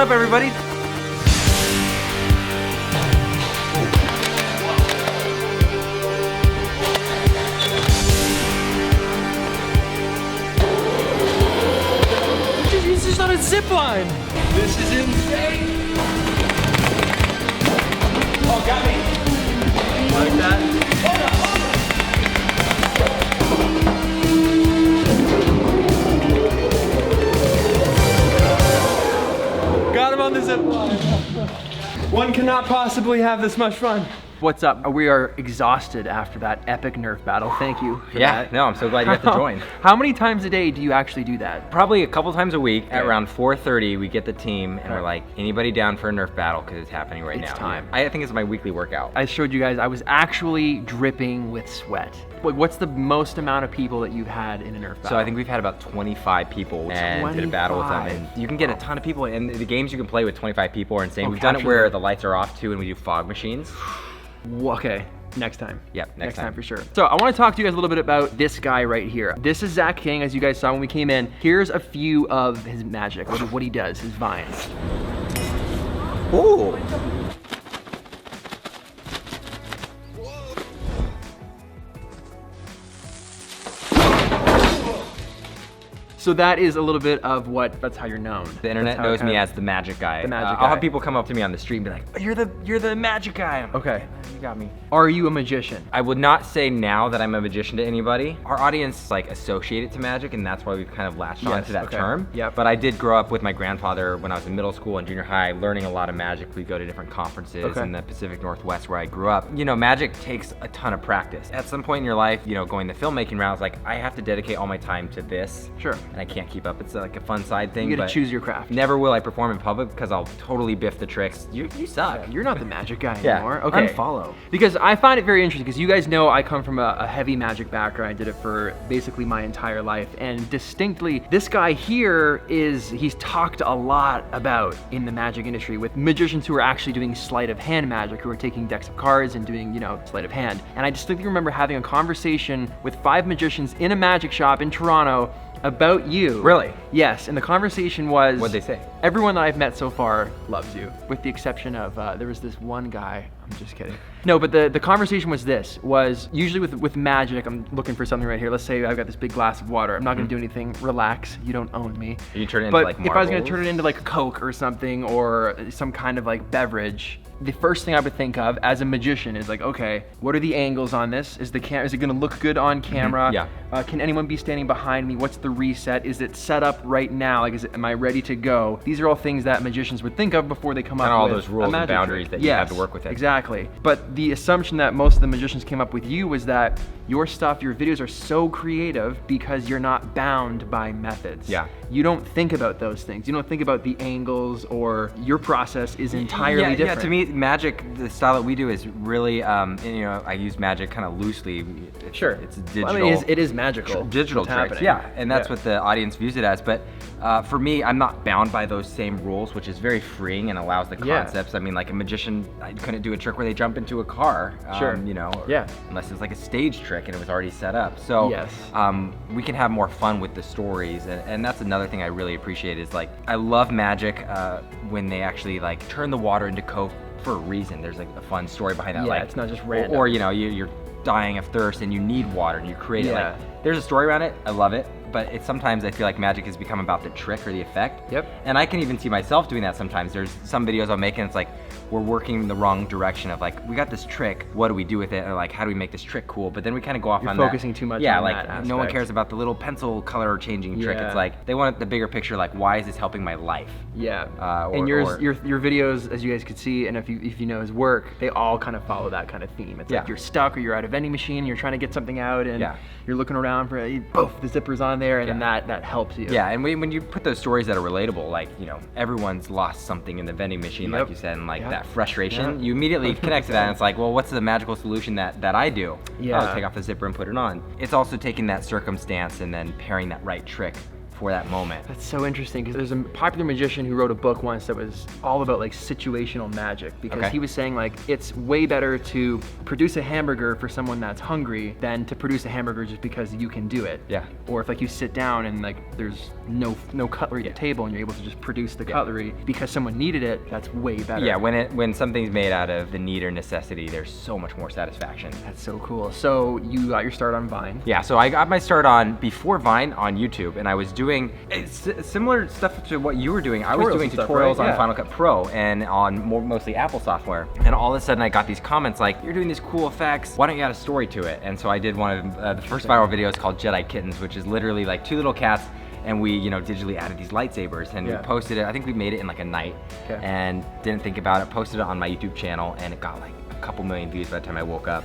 up, everybody? He's just on a zip line. This is insane. Oh, got me. Like that. Got him on the zip line. One cannot possibly have this much fun. What's up? We are exhausted after that epic Nerf battle. Thank you for that. No, I'm so glad you got to join. How many times a day do you actually do that? Probably a couple times a week. At around 4:30, we get the team and we're like, anybody down for a Nerf battle because it's happening right now. It's time. I think it's my weekly workout. I showed you guys, I was actually dripping with sweat. What's the most amount of people that you've had in a Nerf battle? So I think we've had about 25 people and did a battle with them. And you can get a ton of people, and the games you can play with 25 people are insane. We've done it where the lights are off too and we do fog machines. Okay, next time. Yep, next time for sure. So I want to talk to you guys a little bit about this guy right here. This is Zach King, as you guys saw when we came in. Here's a few of his magic, what he does, his vines. Ooh. So that is a little bit of that's how you're known. The internet knows me as the magic guy. The magic guy. I'll have people come up to me on the street and be like, you're the magic guy. Okay. You got me. Are you a magician? I would not say now that I'm a magician to anybody. Our audience associate it to magic, and that's why we've kind of latched on to that term. Yep. But I did grow up with my grandfather when I was in middle school and junior high, learning a lot of magic. We'd go to different conferences in the Pacific Northwest where I grew up. You know, magic takes a ton of practice. At some point in your life, going the filmmaking route, I was like, I have to dedicate all my time to this. Sure. And I can't keep up. It's like a fun side thing. You get to choose your craft. Never will I perform in public because I'll totally biff the tricks. You suck. Yeah, you're not the magic guy anymore. Okay. Unfollow. Because I find it very interesting because you guys know I come from a heavy magic background. I did it for basically my entire life, and distinctly this guy here he's talked a lot about in the magic industry with magicians who are actually doing sleight of hand magic, who are taking decks of cards and doing sleight of hand. And I distinctly remember having a conversation with 5 magicians in a magic shop in Toronto about you. Really? Yes, and the conversation was... What'd they say? Everyone that I've met so far loves you, with the exception of, there was this one guy, I'm just kidding. No, but the conversation was usually with magic, I'm looking for something right here. Let's say I've got this big glass of water. I'm not gonna do anything, relax, you don't own me. You turn it into like marbles? If I was gonna turn it into like Coke or something, or some kind of like beverage, the first thing I would think of as a magician is like, okay, what are the angles on this? Is it gonna look good on camera? Yeah. Can anyone be standing behind me? What's the reset? Is it set up right now? Like, am I ready to go? These are all things that magicians would think of before they come up with all those rules and boundaries that you have to work with. Exactly. But the assumption that most of the magicians came up with you was that your videos are so creative because you're not bound by methods. Yeah. You don't think about those things. You don't think about the angles, or your process is entirely different. Yeah, to me, magic, the style that we do is really, I use magic kind of loosely. Sure. It's digital. Well, I mean, it is magical. Digital tricks, happening. yeah. And that's what the audience views it as. But for me, I'm not bound by those same rules, which is very freeing and allows the concepts. I mean, like a magician, I couldn't do a trick where they jump into a car, unless it's like a stage trick and it was already set up. So we can have more fun with the stories, and that's another thing I really appreciate is like, I love magic when they actually like turn the water into Coke for a reason. There's like a fun story behind that. Yeah, like, it's not just random. Or you're dying of thirst and you need water and you create it. Like, there's a story around it. I love it. But sometimes I feel like magic has become about the trick or the effect. Yep. And I can even see myself doing that sometimes. There's some videos I'll make and it's like, we're working in the wrong direction of like, we got this trick, what do we do with it? Or like, how do we make this trick cool? But then we kind of go off on that. You're focusing too much on that aspect. No one cares about the little pencil color changing trick. It's like, they want the bigger picture, like, why is this helping my life? Yeah. And your videos, as you guys could see, and if you know his work, they all kind of follow that kind of theme. It's like you're stuck or you're at a vending machine, and you're trying to get something out, and you're looking around for, poof, the zipper's on there, and then that helps you. Yeah, and when you put those stories that are relatable, like, everyone's lost something in the vending machine, like you said, and like that frustration, you immediately connect to that, and it's like, well, what's the magical solution that I do? Yeah. Take off the zipper and put it on. It's also taking that circumstance and then pairing that right trick for that moment. That's so interesting, because there's a popular magician who wrote a book once that was all about like situational magic, because he was saying like it's way better to produce a hamburger for someone that's hungry than to produce a hamburger just because you can do it. Yeah. Or if like you sit down and like there's no cutlery at the table and you're able to just produce the cutlery because someone needed it, that's way better. Yeah, when something's made out of the need or necessity, there's so much more satisfaction. That's so cool. So you got your start on Vine. Yeah, so I got my start before Vine on YouTube, and I was doing similar stuff to what you were doing. I was doing tutorials on Final Cut Pro and on mostly Apple software. And all of a sudden I got these comments like, you're doing these cool effects, why don't you add a story to it? And so I did one of the first viral videos called Jedi Kittens, which is literally like 2 little cats, and we, digitally added these lightsabers, and we posted it. I think we made it in like a night, and didn't think about it, posted it on my YouTube channel, and it got like a couple million views by the time I woke up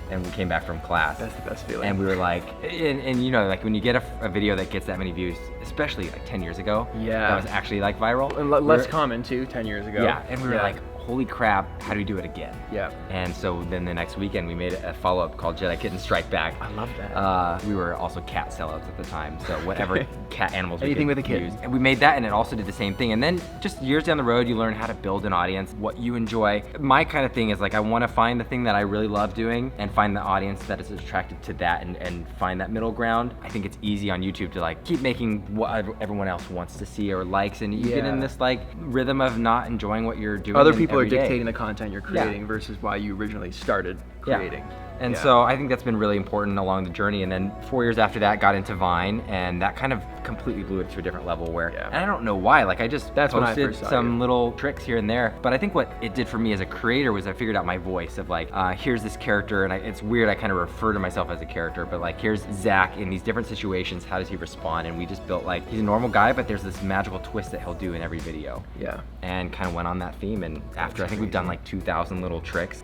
and we came back from class. That's the best feeling. And we were like, and like when you get a video that gets that many views, especially like 10 years ago, that was actually like viral. And less common too, 10 years ago. Yeah, and we were like, holy crap, how do we do it again? Yeah. And so then the next weekend we made a follow-up called Jedi Kitten Strike Back. I love that. We were also cat sellouts at the time, so whatever cat animals we anything could with a kid. use. And we made that, and it also did the same thing. And then just years down the road, you learn how to build an audience, what you enjoy. My kind of thing is like, I want to find the thing that I really love doing and find the audience that is attracted to that, and find that middle ground. I think it's easy on YouTube to like keep making what everyone else wants to see or likes, and you get in this like rhythm of not enjoying what you're doing. Other people are dictating the content you're creating versus why you originally started creating. And so I think that's been really important along the journey. And then 4 years after that, got into Vine, and that kind of completely blew it to a different level where, and I don't know why, like I just posted some little tricks here and there. But I think what it did for me as a creator was I figured out my voice of like, here's this character, and it's weird, I kind of refer to myself as a character, but like here's Zach in these different situations, how does he respond? And we just built like, he's a normal guy, but there's this magical twist that he'll do in every video. Yeah. And kind of went on that theme, and after I think we've done like 2,000 little tricks,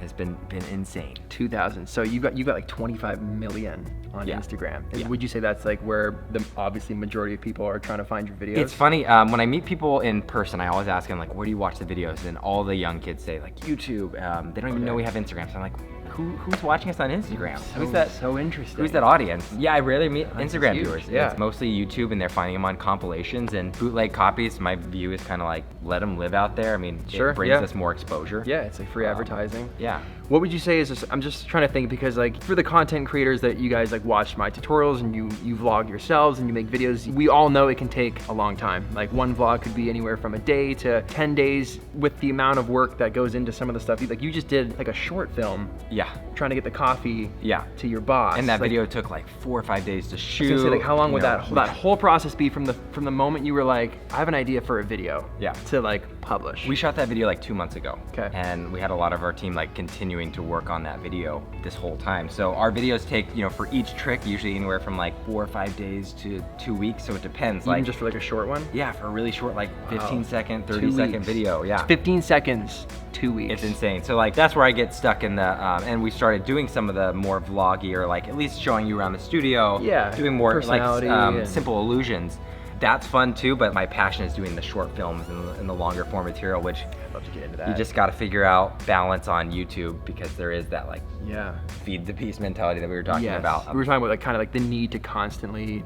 it's been insane. 2,000. So you got like 25 million on Instagram. Would you say that's like where the obviously majority of people are trying to find your videos? It's funny, when I meet people in person, I always ask them like, where do you watch the videos? And all the young kids say like YouTube. They don't even know we have Instagram. So I'm like, who's watching us on Instagram? Who's that? So interesting. Who's that audience? Yeah, I rarely meet Instagram viewers. It's mostly YouTube, and they're finding them on compilations and bootleg copies. My view is kind of like, let them live out there. I mean, it brings us more exposure. Yeah, it's like free advertising. Yeah. What would you say is, I'm just trying to think, because like for the content creators that you guys like watch my tutorials and you vlog yourselves and you make videos, we all know it can take a long time. Like one vlog could be anywhere from a day to 10 days with the amount of work that goes into some of the stuff. Like you just did like a short film. Yeah. Trying to get the coffee to your boss. And that video took like 4 or 5 days to shoot. I was gonna say, like, how long would that whole process be from the moment you were like, I have an idea for a video to like publish? We shot that video like 2 months ago. Okay. And we had a lot of our team like continuing to work on that video this whole time. So our videos take, for each trick, usually anywhere from like 4 or 5 days to 2 weeks. So it depends. Even like just for like a short one? Yeah, for a really short, like 15-second, 30-second video. Yeah. 15 seconds, 2 weeks. It's insane. So like that's where I get stuck in the, and we started doing some of the more vloggy, or like at least showing you around the studio. Yeah. Doing more like simple illusions. That's fun too, but my passion is doing the short films and the longer form material, which I'd love to get into that. You just got to figure out balance on YouTube, because there is that like feed the beast mentality that we were talking about. We were talking about like kind of like the need to constantly,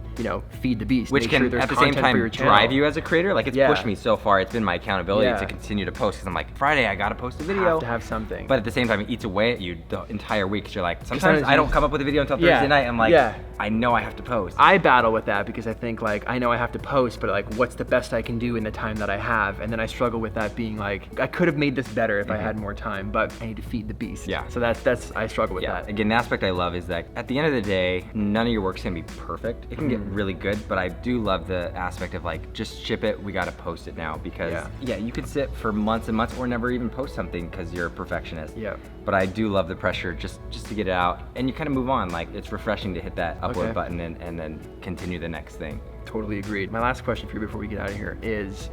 feed the beast, which can at the same time drive you as a creator. Like it's pushed me so far. It's been my accountability to continue to post, because I'm like, Friday I got to post a video. Have to have something. But at the same time, it eats away at you the entire week. So you're like, sometimes I don't come up with a video until Thursday night. I'm like, I know I have to post. I battle with that, because I think like, I know I have to post, but like, what's the best I can do in the time that I have? And then I struggle with that being like, I could have made this better if I had more time, but I need to feed the beast. Yeah. So that's I struggle with that. Again, the aspect I love is that at the end of the day, none of your work's gonna be perfect. It can get really good, but I do love the aspect of like, just ship it, we gotta post it now, because you could sit for months and months or never even post something because you're a perfectionist. Yeah. But I do love the pressure just to get it out, and you kind of move on. Like it's refreshing to hit that upload button and then continue the next thing. Totally agreed. My last question for you before we get out of here is,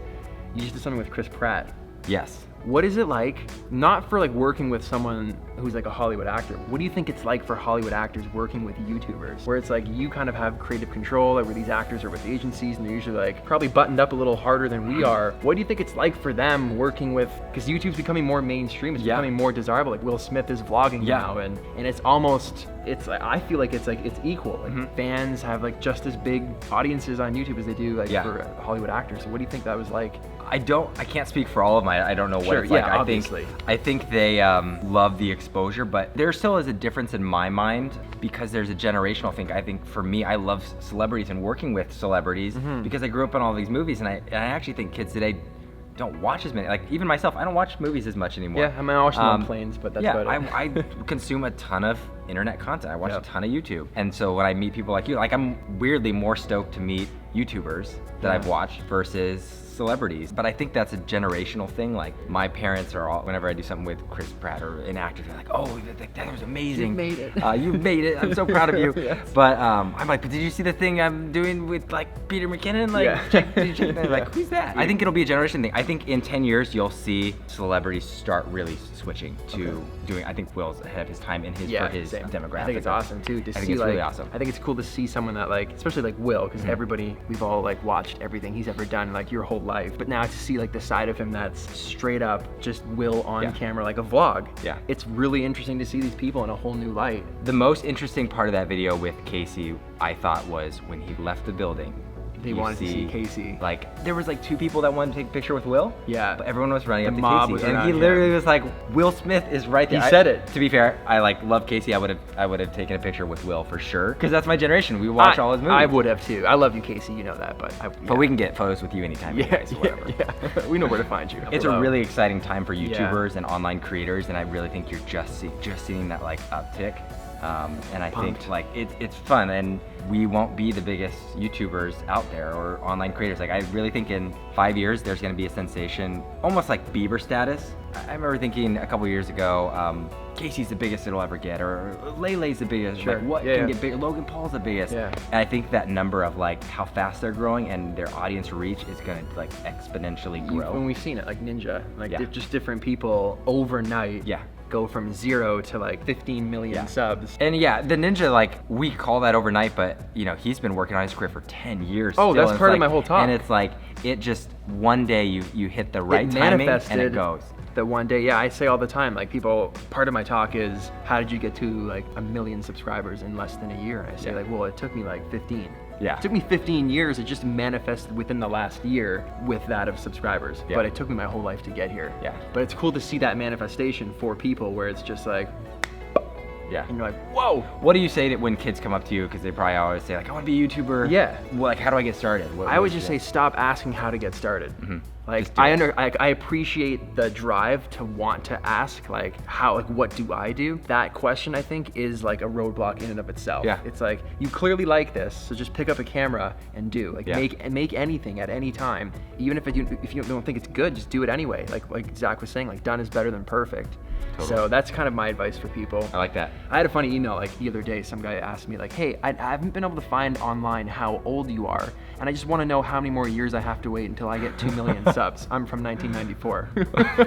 you just did something with Chris Pratt Yes. What is it like, not for like working with someone who's like a Hollywood actor, what do you think it's like for Hollywood actors working with YouTubers? Where it's like you kind of have creative control, like where these actors are with agencies and they're usually like probably buttoned up a little harder than we are. What do you think it's like for them working with, because YouTube's becoming more mainstream, it's becoming more desirable, like Will Smith is vlogging now, and it's almost, it's like, I feel like it's equal. Like fans have like just as big audiences on YouTube as they do like for Hollywood actors. So what do you think that was like? I can't speak for all of them. I don't know what it's like. Obviously. I think they love the exposure, but there still is a difference in my mind because there's a generational thing. I think for me, I love celebrities and working with celebrities because I grew up on all these movies, and I actually think kids today don't watch as many. Like even myself, I don't watch movies as much anymore. Yeah, I mean, I watch them on planes, but that's about it. I consume a ton of internet content. I watch a ton of YouTube, and so when I meet people like you, like I'm weirdly more stoked to meet YouTubers that I've watched versus celebrities. But I think that's a generational thing. Like my parents are all, whenever I do something with Chris Pratt or an actor, they're like, oh, that was amazing. You made it. You made it. I'm so proud of you. Yes. But I'm like, but did you see the thing I'm doing with like Peter McKinnon? Like, did you check that? Like, who's that? I think it'll be a generation thing. I think in 10 years, you'll see celebrities start really switching to doing, I think Will's ahead of his time in his, for his demographic. I think it's awesome too to see, I think it's really awesome. I think it's cool to see someone that like, especially like Will, because everybody, we've all like watched everything he's ever done like your whole life, but now to see like the side of him that's straight up just Will on camera, like a vlog. Yeah. It's really interesting to see these people in a whole new light. The most interesting part of that video with Casey, I thought, was when he left the building. They wanted to see Casey. Like, there was like 2 people that wanted to take a picture with Will. Yeah. But everyone was running up to mob Casey. was And around he literally was like, Will Smith is right there. He said it. To be fair, I like love Casey. I would have taken a picture with Will for sure. Because that's my generation. We watch all his movies. I would have too. I love you, Casey. You know that, but But we can get photos with you anytime. Anyways, whatever. Yeah. We know where to find you. It's a really exciting time for YouTubers and online creators, and I really think you're just seeing that like uptick. And I think like it's fun, and we won't be the biggest YouTubers out there or online creators. Like I really think in 5 years there's going to be a sensation, almost like Bieber status. I remember thinking a couple years ago, Casey's the biggest it'll ever get, or Lele's the biggest. Sure. Like what can get bigger? Logan Paul's the biggest. Yeah. And I think that number of like how fast they're growing and their audience reach is going to like exponentially grow. When we've seen it, like Ninja, like just different people overnight. Yeah. Go from 0 to like 15 million subs. And the Ninja, like we call that overnight, but you know, he's been working on his career for 10 years. Oh, still, that's part of my whole talk. And it's like, it just, one day you hit the right timing and it goes. The one day, I say all the time, like people, part of my talk is, how did you get to like 1 million subscribers in less than a year? And I say like, well, it took me like 15. Yeah. It took me 15 years. It just manifested within the last year with that of subscribers. Yeah. But it took me my whole life to get here. Yeah. But it's cool to see that manifestation for people where it's just like, yeah. And you're like, whoa. What do you say to when kids come up to you? Because they probably always say like, I want to be a YouTuber. Yeah. Well, like, how do I get started? I would just say stop asking how to get started. Mm-hmm. Like I appreciate the drive to want to ask like how, like what do I do? That question I think is like a roadblock in and of itself. Yeah. It's like you clearly like this, so just pick up a camera and do. Like make anything at any time. Even if you don't think it's good, just do it anyway. Like Zach was saying, like done is better than perfect. Totally. So that's kind of my advice for people. I like that. I had a funny email like the other day. Some guy asked me like, hey, I haven't been able to find online how old you are, and I just want to know how many more years I have to wait until I get 2 million subs. I'm from 1994.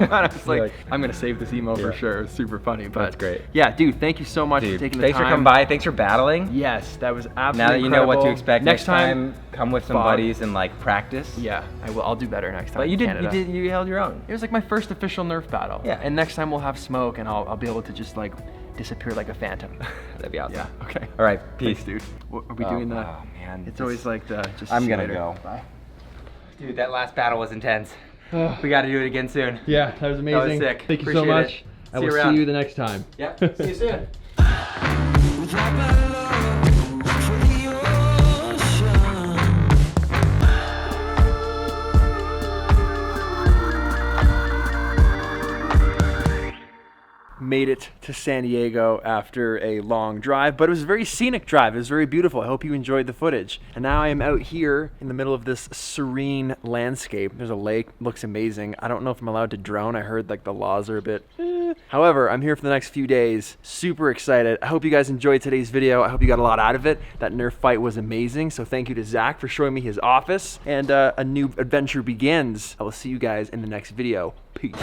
And I was like, I'm gonna save this email for sure. It was super funny. But that's great. Yeah, dude, thank you so much for taking the time. Thanks for coming by. Than's for battling. Yes, that was absolutely Now that you know what to expect next time, come with some Bob. buddies and like practice. Yeah, I will. I'll do better next time. But you held your own. It was like my first official Nerf battle. Yeah. And next time we'll have smoke, and I'll be able to just like disappear like a phantom. That'd be awesome. Yeah. Okay. All right. Peace, dude. What, are we doing the? Oh man. It's always like the. Just. I'm gonna later. go. Bye. Dude, that last battle was intense. We got to do it again soon. Yeah, that was amazing. That was sick. Thank you Appreciate so much. it. I will see you the next time. Yep. See you soon. Made it to San Diego after a long drive, but it was a very scenic drive. It was very beautiful. I hope you enjoyed the footage. And now I am out here in the middle of this serene landscape. There's a lake, looks amazing. I don't know if I'm allowed to drone. I heard like the laws are a bit, However, I'm here for the next few days, super excited. I hope you guys enjoyed today's video. I hope you got a lot out of it. That Nerf fight was amazing, so thank you to Zach for showing me his office, and a new adventure begins. I will see you guys in the next video. Peace.